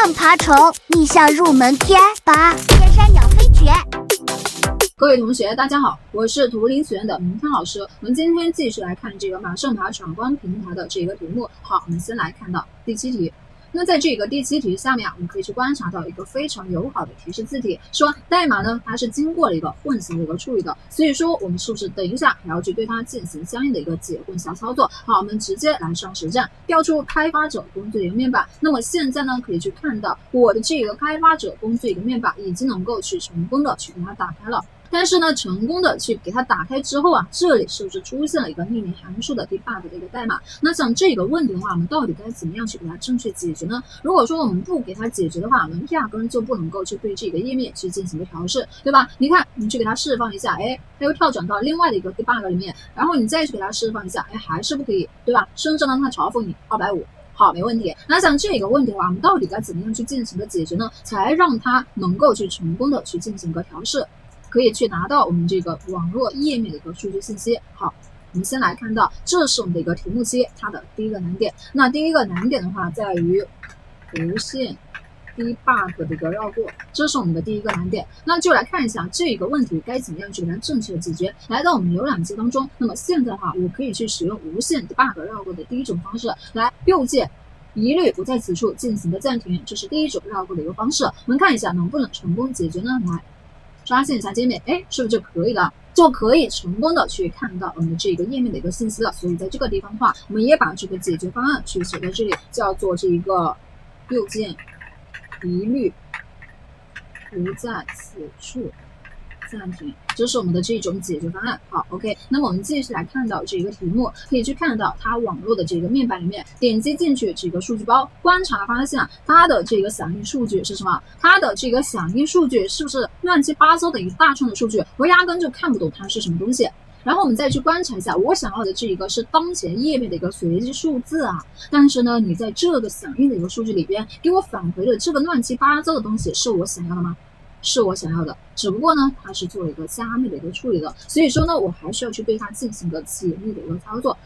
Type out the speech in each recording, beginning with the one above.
上爬虫逆向入门篇8天山鸟飞诀。各位同学大家好，我是图灵学院的明天老师。我们今天继续来看这个马上爬闯关平台的这个题目。好，我们先来看到第7题。那在这个第7题下面我们可以去观察到一个非常友好的提示字体，说代码呢它是经过了一个混淆的一个处理的，所以说我们是不是等一下还要去对它进行相应的一个解混淆操作。好，我们直接来上实战，调出开发者工具的一个面板。那么现在呢可以去看到我的这个开发者工具一个面板已经能够去成功的去给它打开了。但是呢，成功的去给它打开之后啊，这里是不是出现了一个匿名函数的 debug 的一个代码？那像这个问题的话，我们到底该怎么样去给它正确解决呢？如果说我们不给它解决的话，我们压根就不能够去对这个页面去进行一个调试，对吧？你看，你去给它释放一下，它又跳转到另外的一个 debug 里面，然后你再去给它释放一下，还是不可以，对吧？甚至呢，它嘲讽你250。好，没问题。那像这个问题的话，我们到底该怎么样去进行的解决呢？才让它能够去成功的去进行一个调试？可以去拿到我们这个网络页面的一个数据信息。好，我们先来看到，这是我们的一个题目7，它的第一个难点。那第一个难点的话，在于无限 debug 的一个绕过，这是我们的第一个难点。那就来看一下这个问题该怎么样去给它正确的解决。来到我们浏览器当中，那么现在的话，我可以去使用无限 debug 绕过的第一种方式，来右键一律不在此处进行的暂停，这是第一种绕过的一个方式。我们看一下能不能成功解决呢？来刷新一下界面，是不是就可以了？就可以成功的去看到我们这个页面的一个信息了。所以在这个地方的话，我们也把这个解决方案去写在这里，叫做这一个右键一律不在此处暂停，这是我们的这种解决方案。好 ，OK， 那么我们继续来看到这个题目，可以去看到它网络的这个面板里面，点击进去这个数据包，观察发现它的这个响应数据是什么？它的这个响应数据是不是乱七八糟的一大串的数据？我压根就看不懂它是什么东西。然后我们再去观察一下，我想要的这个是当前页面的一个随机数字啊，但是呢，你在这个响应的一个数据里边给我返回的这个乱七八糟的东西，是我想要的吗？是我想要的，只不过呢，它是做了一个加密的一个处理的，所以说呢，我还需要去对它进行一个解密的一个操作。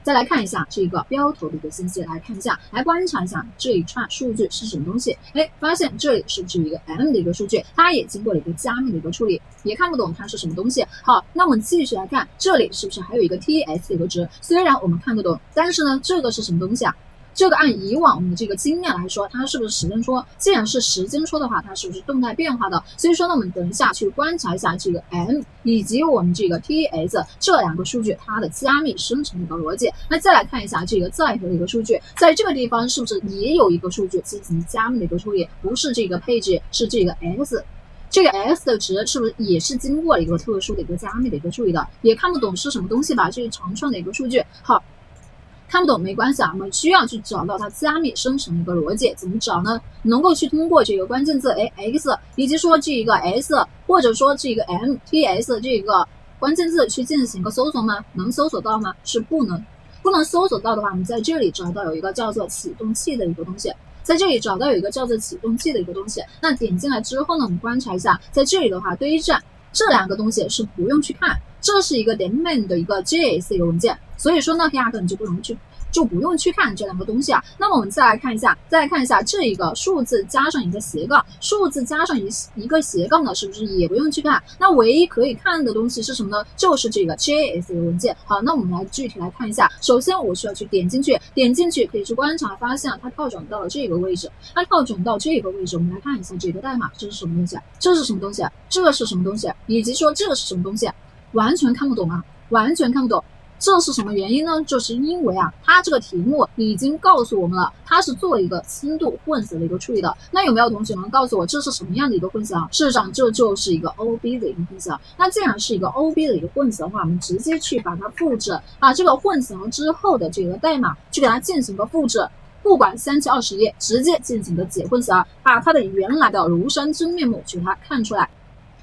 再来看一下这个标头的一个信息，来看一下，来观察一下这一串数据是什么东西。发现这里是不是一个 M 的一个数据，它也经过了一个加密的一个处理，也看不懂它是什么东西。好，那我们继续来看，这里是不是还有一个 TS 的一个值？虽然我们看得懂，但是呢，这个是什么东西啊？这个按以往我们的这个经验来说，它是不是时间戳？既然是时间戳的话，它是不是动态变化的？所以说呢，我们等一下去观察一下这个 M 以及我们这个 TS 这两个数据它的加密生成的一个逻辑。那再来看一下这个载荷的一个数据，在这个地方是不是也有一个数据进行加密的一个处理？不是这个配置，是这个 X。这个 X 的值是不是也是经过了一个特殊的一个加密的一个处理的？也看不懂是什么东西吧？这是长串的一个数据。好。看不懂没关系啊，我们需要去找到它加密生成的一个逻辑，怎么找呢？能够去通过这个关键字X 以及说这个 S 或者说这个 MTS 这个关键字去进行一个搜索吗？能搜索到吗？是不能搜索到的话，我们在这里找到有一个叫做启动器的一个东西。在这里找到有一个叫做启动器的一个东西，那点进来之后呢，我们观察一下，在这里的话对战这两个东西是不用去看，这是一个 daemon 的一个 JS 的一个文件，所以说呢，压根就不用去看这两个东西啊。那么我们再来看一下这一个数字加上一个斜杠，数字加上一个斜杠的，是不是也不用去看？那唯一可以看的东西是什么呢？就是这个 JS 的文件。好，那我们来具体来看一下。首先我需要去点进去可以去观察，发现它跳转到了这个位置。那跳转到这个位置，我们来看一下这个代码，这是什么东西？这是什么东西？这是什么东西？以及说这个是什么东西？完全看不懂啊，完全看不懂。这是什么原因呢？就是因为啊，它这个题目已经告诉我们了，它是做一个轻度混淆的一个处理的。那有没有同学们告诉我这是什么样的一个混淆？事实上这就是一个 OB 的一个混淆。那既然是一个 OB 的一个混淆的话，我们直接去把它复制，把这个混淆之后的这个代码去给它进行个复制，不管3720页，直接进行的解混淆，把它的原来的庐山真面目去给它看出来。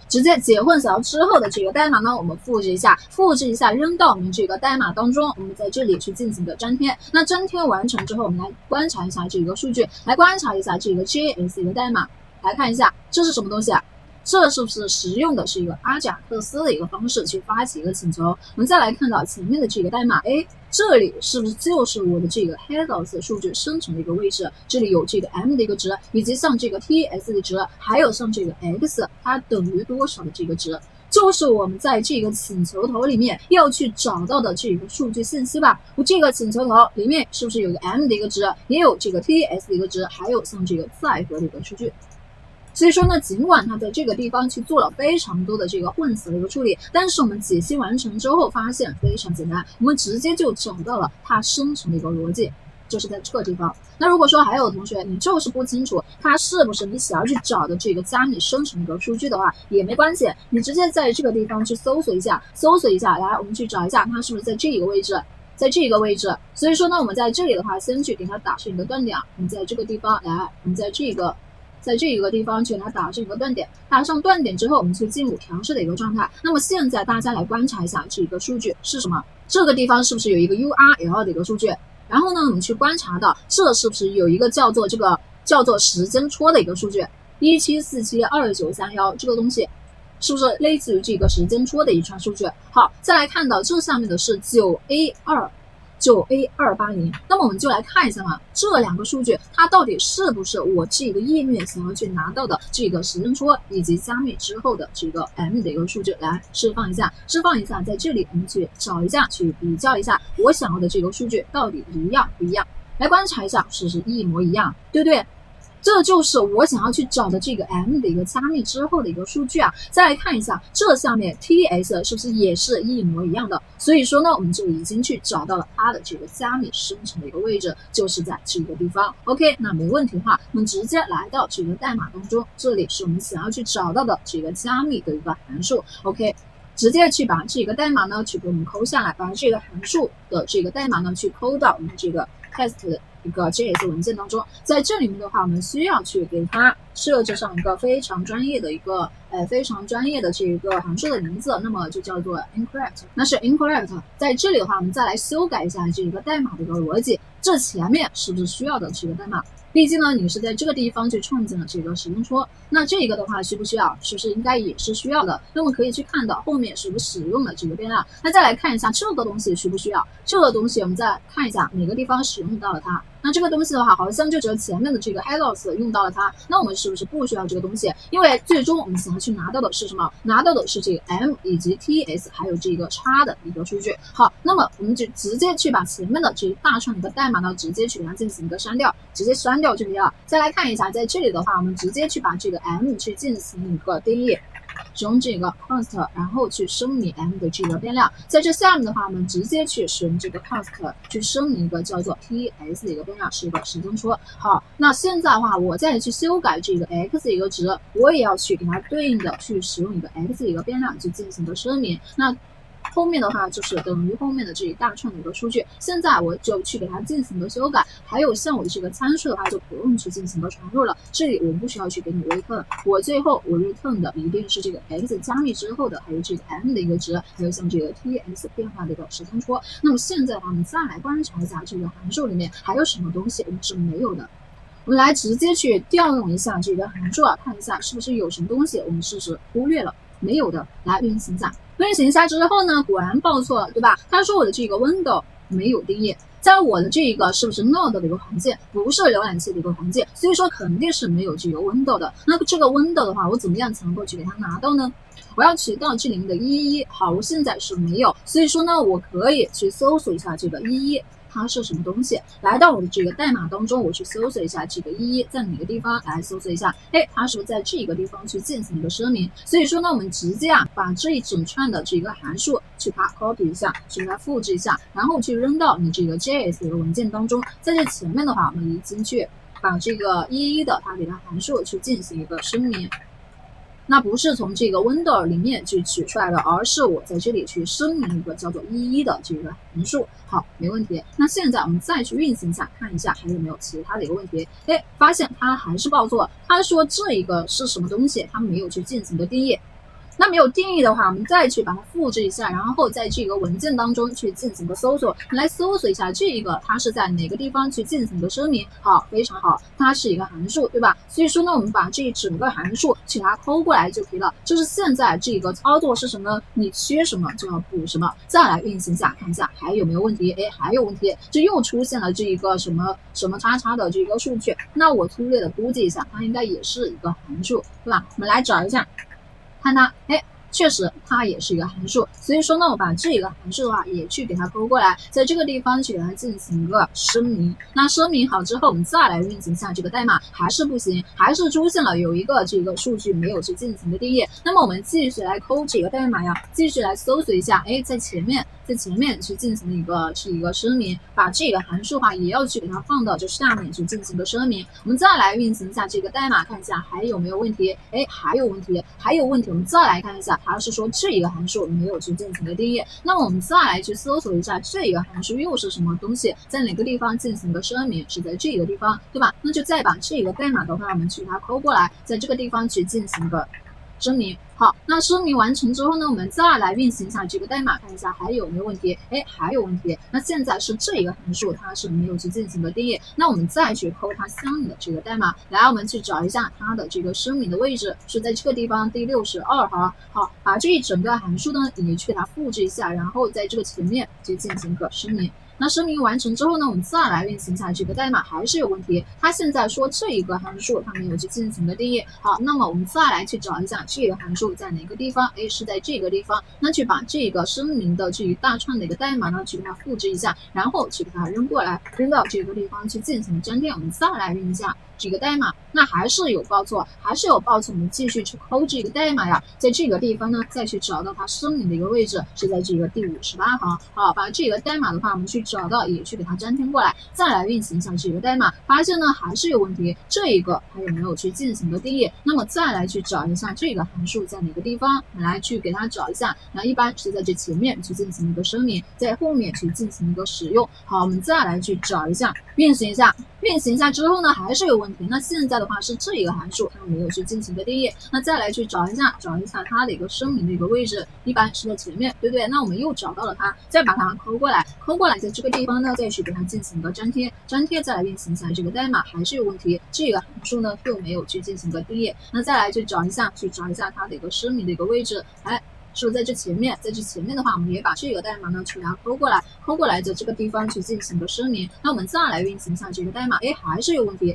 直接解混淆之后的这个代码呢，我们复制一下扔到我们这个代码当中，我们在这里去进行的粘贴。那粘贴完成之后，我们来观察一下这个数据，来观察一下这个 JS 的代码，来看一下这是什么东西啊？这是不是使用的是一个阿贾克斯的一个方式去发起一个请求？我们再来看到前面的这个代码，这里是不是就是我的这个 heados 数据生成的一个位置？这里有这个 m 的一个值，以及像这个 ts 的值，还有像这个 x 它等于多少的这个值，就是我们在这个请求头里面要去找到的这个数据信息吧。我这个请求头里面是不是有个 m 的一个值，也有这个 ts 的一个值，还有像这个载荷的一个数据？所以说呢，尽管它在这个地方去做了非常多的这个混合的一个处理，但是我们解析完成之后发现非常简单，我们直接就找到了它生成的一个逻辑，就是在这个地方。那如果说还有同学你就是不清楚它是不是你想要去找的这个加密生成的一个数据的话，也没关系，你直接在这个地方去搜索一下，来我们去找一下它是不是在这个位置。在这个位置，所以说呢，我们在这里的话，先去给它打上一个断点。我们在这个地方来，我们在这个地方去给它打上一个断点，打上断点之后，我们去进入调试的一个状态。那么现在大家来观察一下这个数据是什么？这个地方是不是有一个 URL 的一个数据？然后呢，我们去观察到这是不是有一个叫做时间戳的一个数据，17472931这个东西。是不是类似于这个时间戳的一串数据？好，再来看到这上面的是9A280，那么我们就来看一下嘛，这两个数据它到底是不是我这个页面想要去拿到的这个时间戳以及加密之后的这个 M 的一个数据？来释放一下，在这里我们去找一下，去比较一下我想要的这个数据到底一样不一样？来观察一下是不是一模一样，对不对？这就是我想要去找的这个 M 的一个加密之后的一个数据啊。再来看一下这下面 TS 是不是也是一模一样的？所以说呢，我们就已经去找到了它的这个加密生成的一个位置，就是在这个地方。OK， 那没问题的话，我们直接来到这个代码当中，这里是我们想要去找到的这个加密的一个函数。OK， 直接去把这个代码呢去给我们抠下来，把这个函数的这个代码呢去抠到我们这个 test 的一个 JS 文件当中。在这里面的话，我们需要去给它设置上一个非常专业的这个函数的名字，那么就叫做 incorrect， 那是 incorrect。在这里的话，我们再来修改一下这个代码的一个逻辑，这前面是不是需要的这个代码？毕竟呢，你是在这个地方去创建了这个时间戳，那这个的话需不需要？是不是应该也是需要的？那么可以去看到后面是不是使用了这个变量？那再来看一下这个东西需不需要？这个东西我们再看一下哪个地方使用到了它。那这个东西的话，好像就只有前面的这个 heados 用到了它，那我们是不是不需要这个东西？因为最终我们想要去拿到的是什么？拿到的是这个 M 以及 TS 还有这个叉的一个数据。好，那么我们就直接去把前面的这一大串的一个代码呢，直接去给它进行一个删掉，直接删掉就可以了。再来看一下，在这里的话，我们直接去把这个 M 去进行一个定义。使用这个 const， 然后去声明 M 的这个变量，在这下面的话，我们直接去使用这个 const 去声明一个叫做 TS 的一个变量，是一个时间戳。好，那现在的话，我再去修改这个 x 的一个值，我也要去给它对应的去使用一个 x 的一个变量去进行一个声明。那后面的话就是等于后面的这一大串的一个数据，现在我就去给它进行一个修改。还有像我这个参数的话，就不用去进行一个传入了，这里我不需要去给你 return， 我最后我 return 的一定是这个 x 加密之后的，还有这个 m 的一个值，还有像这个 ts 变化的一个时间戳。那么现在的话，我们再来观察一下这个函数里面还有什么东西我们是没有的。我们来直接去调用一下这个函数啊，看一下是不是有什么东西我们是忽略了没有的。来运行一下。运行一下之后呢，果然报错了，对吧？他说我的这个 window 没有定义，在我的这个是不是 node 的一个环境，不是浏览器的一个环境，所以说肯定是没有这个 window 的。那这个 window 的话，我怎么样才能够去给它拿到呢？我要去到这里面的11，好，我现在是没有，所以说呢，我可以去搜索一下这个11。它是什么东西？来到我的这个代码当中，我去搜索一下这个11在哪个地方，来搜索一下，它是不是在这个地方去进行一个声明？所以说呢，我们直接把这一整串的这个函数去把它 copy 一下，去给它复制一下，然后去扔到你这个 JS 的文件当中。在这前面的话，我们已经去把这个11的它给它函数去进行一个声明。那不是从这个 window 里面去取出来的，而是我在这里去声明一个叫做11的这个函数。好，没问题。那现在我们再去运行一下，看一下还有没有其他的一个问题。发现它还是报错，它说这一个是什么东西，它没有去进行的定义。那没有定义的话，我们再去把它复制一下，然后在这个文件当中去进行个搜索，来搜索一下这个它是在哪个地方去进行的声明。好，非常好，它是一个函数，对吧？所以说呢，我们把这一整个函数去把它抠过来就可以了。就是现在这个操作是什么呢？你缺什么就要补什么。再来运行一下，看一下还有没有问题？哎，还有问题，这又出现了这一个什么什么叉叉的这个数据。那我粗略的估计一下，它应该也是一个函数，对吧？我们来找一下，看它，哎。确实，它也是一个函数，所以说呢，我把这个函数的话也去给它抠过来，在这个地方去给它进行一个声明。那声明好之后，我们再来运行一下这个代码，还是不行，还是出现了有一个这个数据没有去进行的定义。那么我们继续来抠这个代码呀，继续来搜索一下，哎，在前面去进行一个声明，把这个函数的话也要去给它放到这下面去进行一个声明。我们再来运行一下这个代码，看一下还有没有问题。哎，还有问题，我们再来看一下。它是说这一个函数没有去进行的定义，那么我们再来去搜索一下这个函数又是什么东西，在哪个地方进行的声明，是在这个地方，对吧？那就再把这个代码的话，我们去把它抠过来，在这个地方去进行个声明。好，那声明完成之后呢，我们再来运行一下这个代码，看一下还有没有问题。哎，还有问题。那现在是这一个函数它是没有去进行的定义，那我们再去抠它相应的这个代码，来我们去找一下它的这个声明的位置是在这个地方第62行。好，把这一整个函数呢也去给它复制一下，然后在这个前面去进行个声明。那声明完成之后呢，我们再来运行一下这个代码，还是有问题。它现在说这一个函数它没有去进行的定义。好，那么我们再来去找一下这个函数在哪个地方？哎，是在这个地方。那去把这个声明的这一大串的一个代码呢，去给它复制一下，然后去给它扔过来，扔到这个地方去进行粘贴。我们再来运一下这个代码，那还是有报错，我们继续去抠这个代码呀，在这个地方呢，再去找到它声明的一个位置是在这个第58行。好，把这个代码的话，我们去找到，也去给它粘贴过来，再来运行一下这个代码，发现呢还是有问题，这一个还有没有去进行的定义？那么再来去找一下这个函数在哪个地方，来去给它找一下。那一般是在这前面去进行一个声明，在后面去进行一个使用。好，我们再来去找一下，运行一下之后呢，还是有问题。那现在的话是这一个函数它没有去进行的定义，那再来去找一下它的一个声明的一个位置，一般是在前面，对不对？那我们又找到了它，再把它抠过来，在这个地方呢，再去给它进行一个粘贴，再来运行一下这个代码，还是有问题，这个函数呢又没有去进行一个定义。那再来去找一下它的一个声明的一个位置，哎。是不是在这前面？的话，我们也把这个代码呢去给它抠过来，在这个地方去进行个声明。那我们再来运行一下这个代码，哎，还是有问题，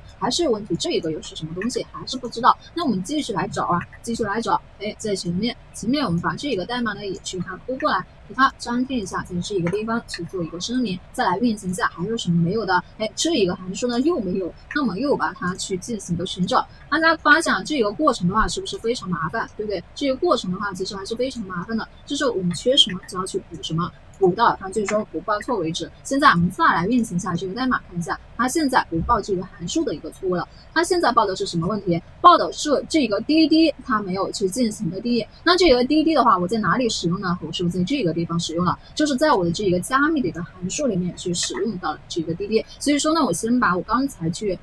这个又是什么东西？还是不知道。那我们继续来找，哎，在前面我们把这个代码呢也去给它抠过来，给它粘贴一下，在这个地方去做一个声明，再来运行一下，还有什么没有的？哎，这一个函数呢又没有，那么又把它去进行一个寻找。大家发现这个过程的话是不是非常麻烦，对不对？这个过程的话其实还是非常麻烦的，就是我们缺什么就要去补什么，补到它最终不报错为止。现在我们再来运行一下这个代码，看一下它现在不报这个函数的一个错误了。它现在报的是什么问题？报的是这个滴滴它没有去进行的定义。那这个滴滴的话，我在哪里使用呢？我是不是在这个地方使用了？就是在我的这个加密的一个函数里面去使用到了这个滴滴。所以说呢，我先把我刚才去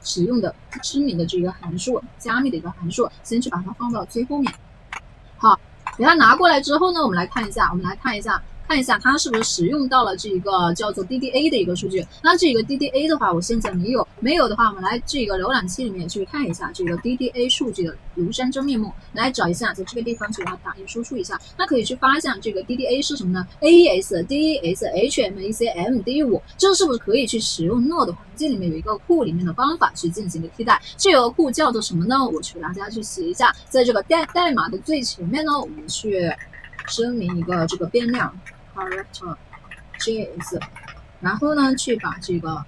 使用的知名的这个函数，加密的一个函数，先去把它放到最后面。好，给它拿过来之后呢，我们来看一下它是不是使用到了这个叫做 DDA 的一个数据。那这个 DDA 的话，我现在没有的话，我们来这个浏览器里面去看一下这个 DDA 数据的庐山真面目，来找一下，在这个地方去把它打印输出一下。那可以去发现这个 DDA 是什么呢？ AES DES HMAC MD5， 这是不是可以去使用 Node 环境里面有一个库里面的方法去进行的替代？这个库叫做什么呢？我去给大家去写一下，在这个代码的最前面呢，我们去声明一个这个变量 character.js， 然后呢去把这个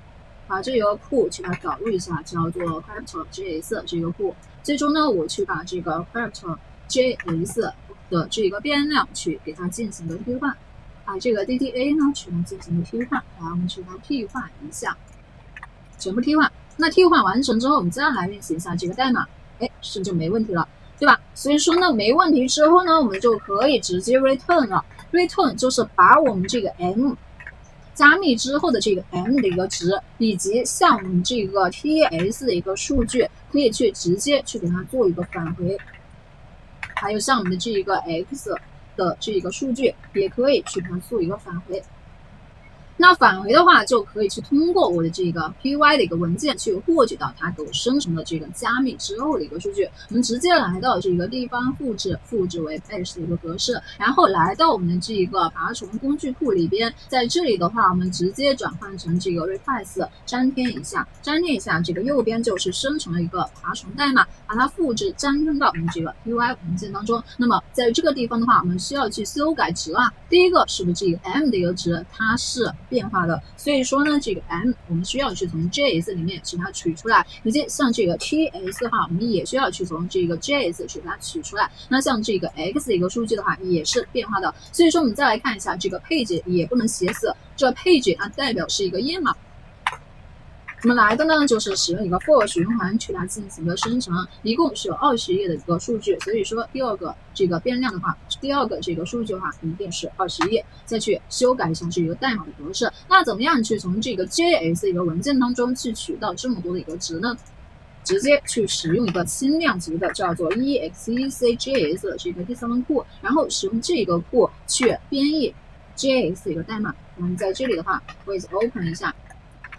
库去把它导入一下，叫做 character.js 这个库。最终呢，我去把这个 character.js 的这个变量去给它进行的替换，把这个 DDA 呢去进行的替换，然后我们去把它替换一下，全部替换。那替换完成之后，我们再来运行一下这个代码，哎，是不是就没问题了？对吧？所以说呢，没问题之后呢，我们就可以直接 return 了。return 就是把我们这个 m 加密之后的这个 m 的一个值，以及像我们这个 ts 的一个数据，可以去直接去给它做一个返回。还有像我们的这一个 x 的这一个数据，也可以去把它做一个返回。那返回的话，就可以去通过我的这个 py 的一个文件去获取到它给我生成的这个加密之后的一个数据。我们直接来到这个地方复制为 batch 的一个格式，然后来到我们的这一个爬虫工具库里边，在这里的话，我们直接转换成这个 replace 粘贴一下，这个右边就是生成了一个爬虫代码，把它复制粘贴到我们这个 py 文件当中。那么在这个地方的话，我们需要去修改值啊。第一个是不是这个 m 的一个值，它是变化的，所以说呢，这个 m 我们需要去从 JS 里面去把它取出来，以及像这个 TS 的话，我们也需要去从这个 JS 去把它取出来。那像这个 X 的一个数据的话，也是变化的，所以说我们再来看一下这个配置也不能写死，这配置它代表是一个页码。我们来的呢，就是使用一个 for 循环去它进行一个生成，一共是有20页的一个数据，所以说第二个这个变量的话，第二个这个数据的话，一定是20页，再去修改一下这个代码的格式。那怎么样去从这个 JS 一个文件当中去取到这么多的一个值呢？直接去使用一个轻量级的叫做 execjs 的这个第三方库，然后使用这个库去编译 JS 一个代码。我们在这里的话，会 open 一下。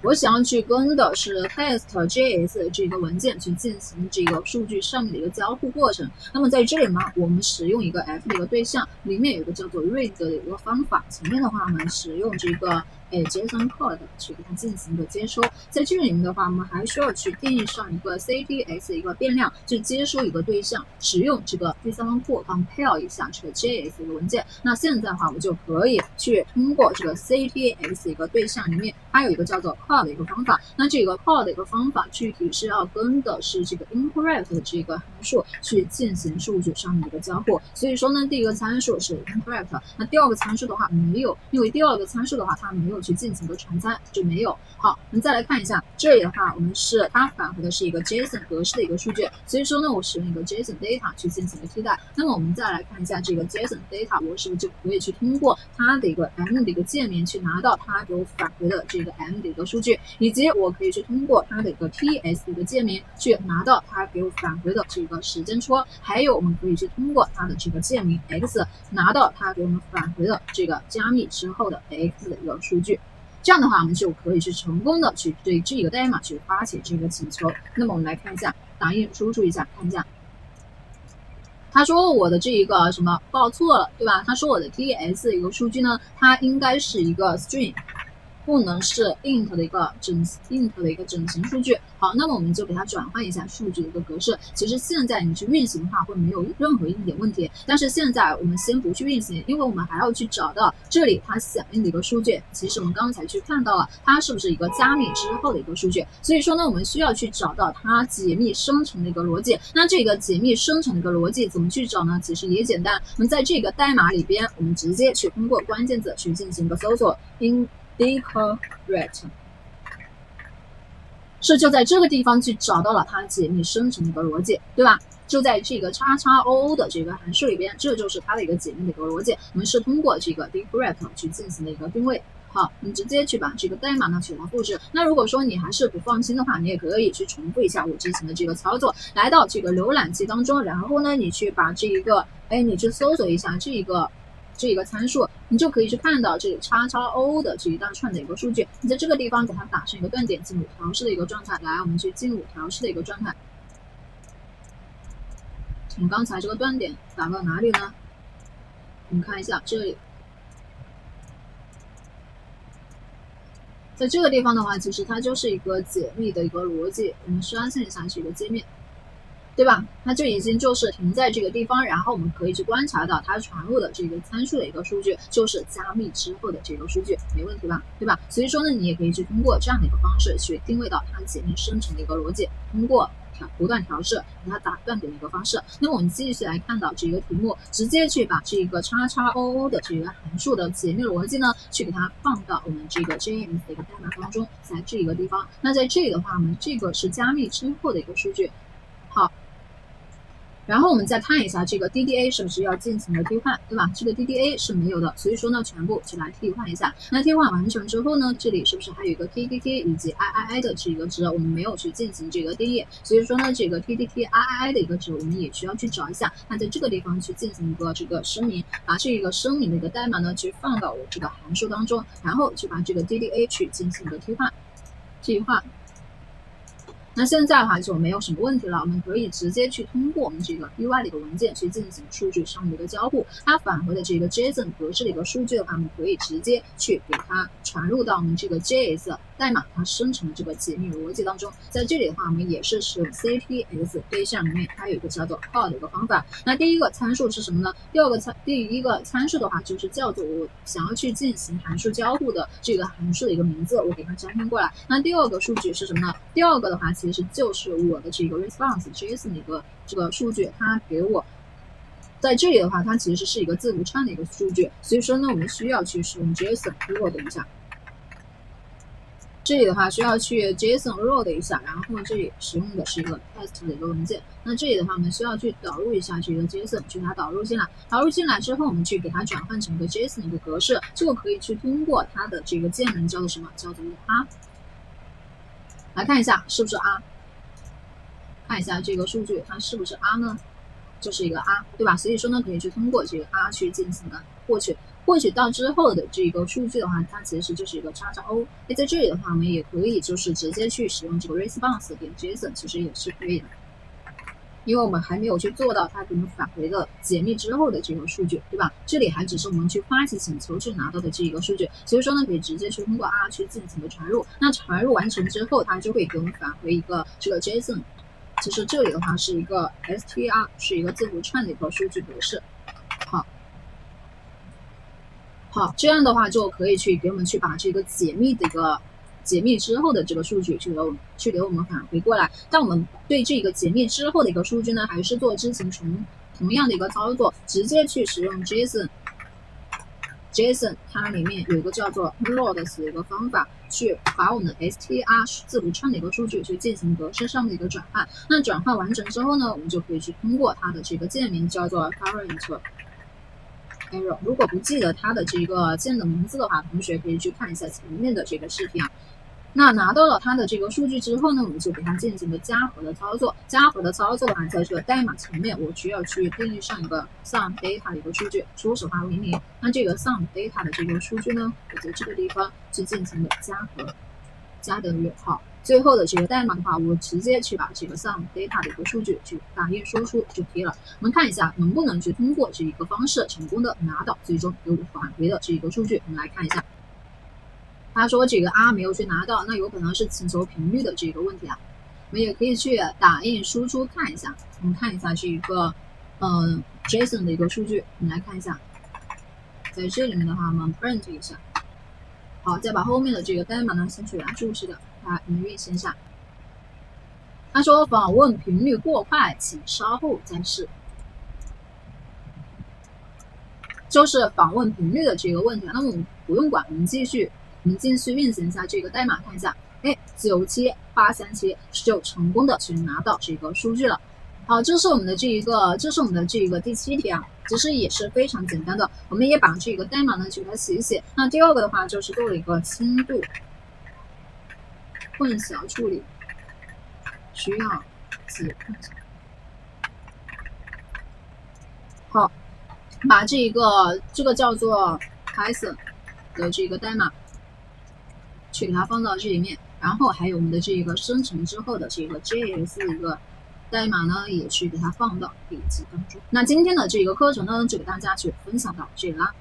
我想要去跟的是 test.js 这个文件去进行这个数据上面的一个交互过程。那么在这里呢，我们使用一个 f 的一个对象，里面有一个叫做 read 的一个方法。前面的话，我们使用这个JSON code 去给它进行一个接收。在这里面的话，我们还需要去定义上一个 cts 一个变量，去接收一个对象，使用这个第三方库 compile 一下这个 JS 一个文件。那现在的话，我们就可以去通过这个 cts 一个对象里面，它有一个叫做 call 的一个方法。那这个 call 的一个方法，具体是要跟的是这个 incorrect 的这个函数去进行数据上面的一个交互。所以说呢，第一个参数是 incorrect， 那第二个参数的话没有，因为第二个参数的话它没有去进行一个传参，就没有。好，我们再来看一下这里的话，我们是它返回的是一个 JSON 格式的一个数据，所以说呢，我使用一个 JSON data 去进行一个替代。那么我们再来看一下这个 JSON data， 我是不是就可以去通过它的一个 M 的一个界面去拿到它给我返回的这个 M 的一个数据，以及我可以去通过它的一个 TS 的一个界面去拿到它给我返回的这个时间戳，还有我们可以去通过它的这个界名 X 拿到它给我们返回的这个加密之后的 X 的一个数据。这样的话，我们就可以去成功的去对这个代码去发起这个请求。那么我们来看一下，打印输出一下，看一下。他说我的这一个什么报错了，对吧？他说我的 TS 的一个数据呢，它应该是一个 string， 不能是 int 的一个整形数据。好，那么我们就给它转换一下数据的一个格式。其实现在你去运行的话，会没有任何一点问题。但是现在我们先不去运行，因为我们还要去找到这里它响应的一个数据。其实我们刚才去看到了，它是不是一个加密之后的一个数据？所以说呢，我们需要去找到它解密生成的一个逻辑。那这个解密生成的一个逻辑怎么去找呢？其实也简单，我们在这个代码里边，我们直接去通过关键字去进行一个搜索 incorrect。是就在这个地方去找到了它解密生成的一个逻辑，对吧？就在这个XXOO 的这个函数里边，这就是它的一个解密的一个逻辑。我们是通过这个 decorrect 去进行的一个定位。好，你直接去把这个代码呢去它复制。那如果说你还是不放心的话，你也可以去重复一下我之前的这个操作，来到这个浏览器当中，然后呢，你去把这一个，你去搜索一下这一个参数，你就可以去看到这个XXOO 的这一大串的一个数据。你在这个地方给它打上一个断点，进入调试的一个状态。来，我们去进入调试的一个状态。我们刚才这个断点打到哪里呢？我们看一下这里，在这个地方的话，其实它就是一个解密的一个逻辑。我们刷新一下这个界面，对吧？它就已经就是停在这个地方，然后我们可以去观察到它传入的这个参数的一个数据，就是加密之后的这个数据，没问题吧？对吧？所以说呢，你也可以去通过这样的一个方式去定位到它解密生成的一个逻辑，通过不断调试给它打断点的一个方式。那么我们继续来看到这个题目，直接去把这个XXOO 的这个函数的解密逻辑呢，去给它放到我们这个 JS 的一个代码当中，在这个地方。那在这里的话，我们这个是加密之后的一个数据。好。然后我们再看一下这个 DDA 是不是要进行了替换，对吧？这个 DDA 是没有的，所以说呢，全部就来替换一下。那替换完成之后呢，这里是不是还有一个 TTT 以及 III 的这个值，我们没有去进行这个定义，所以说呢，这个 TTT III 的一个值，我们也需要去找一下。那在这个地方去进行一个这个声明，把这个声明的一个代码呢，去放到我这个函数当中，然后去把这个 DDA 去进行一个替换。那现在的话就没有什么问题了，我们可以直接去通过我们这个 UI 的一个文件去进行数据上的一个交互，它返回的这个 JSON 格式的一个数据的话，我们可以直接去给它传入到我们这个 JS 代码它生成的这个解密逻辑当中。在这里的话，我们也是使用 CTS 对象里面它有一个叫做 call 的一个方法。那第一个参数是什么呢？第一个参数的话就是叫做我想要去进行函数交互的这个函数的一个名字，我给它粘贴过来。那第二个数据是什么呢？第二个的话其实就是我的这个 response JSON 的一个这个数据，它给我在这里的话，它其实是一个字符串的一个数据，所以说呢，我们需要去使用 JSON load 一下。这里的话需要去 JSON load 一下，然后这里使用的是一个 test 的一个文件。那这里的话，我们需要去导入一下这个 JSON， 去给它导入进来。导入进来之后，我们去给它转换成一个 JSON 的一个格式，这个可以去通过它的这个键名叫做什么？叫做 R。来看一下是不是 R。看一下这个数据，它是不是 R 呢？就是一个 R， 对吧？所以说呢，可以去通过这个 R 去进行的获取。获取到之后的这个数据的话，它其实就是一个XXO。那在这里的话，我们也可以就是直接去使用这个 response 点 JSON， 其实也是可以的。因为我们还没有去做到它给我们返回的解密之后的这个数据，对吧？这里还只是我们去发起请求去拿到的这一个数据，所以说呢，可以直接去通过 R 去进行的传入。那传入完成之后，它就会给我们返回一个这个 JSON。其实这里的话是一个 str， 是一个字符串的一个数据格式。好，这样的话就可以去给我们去把这个解密之后的这个数据去给我们返回过来。但我们对这个解密之后的一个数据呢，还是做之前同样的一个操作，直接去使用 JSON 它里面有一个叫做 loads 的一个方法，去把我们的 str 字符串的一个数据去进行格式上的一个转换。那转换完成之后呢，我们就可以去通过它的这个键名叫做 current arrow。如果不记得它的这个键的名字的话，同学可以去看一下前面的这个视频啊。那拿到了它的这个数据之后呢，我们就给它进行了加和的操作。加和的操作的话，在这个代码前面，我需要去定义上一个 sum data 的一个数据，初始化为0。那这个 sum data 的这个数据呢，我在这个地方去进行了加和，加等于好。最后的这个代码的话，我直接去把这个 sum data 的一个数据去打印输出就可以了。我们看一下能不能去通过这一个方式成功的拿到最终给我返回的这一个数据。我们来看一下。他说这个 R 没有去拿到，那有可能是请求频率的这个问题啊。我们也可以去打印输出看一下，我们看一下这一个JSON 的一个数据，我们来看一下，在这里面的话，我们 print 一下，好，再把后面的这个代码呢先去给它注释掉，它我们运行一下。他说访问频率过快，请稍后再试，就是访问频率的这个问题。那么我们不用管，我们继续运行一下这个代码，看一下，97837就成功的去拿到这个数据了。好，这是我们的这一个第7题啊，其实也是非常简单的。我们也把这个代码呢去给它写一写。那第二个的话就是做了一个轻度混淆处理，需要解混淆。好，把这个叫做 Python 的这个代码去给它放到这里面，然后还有我们的这个生成之后的这个 JS 的一个代码呢，也去给它放到笔记当中。那今天的这个课程呢，就给大家去分享到这里啦。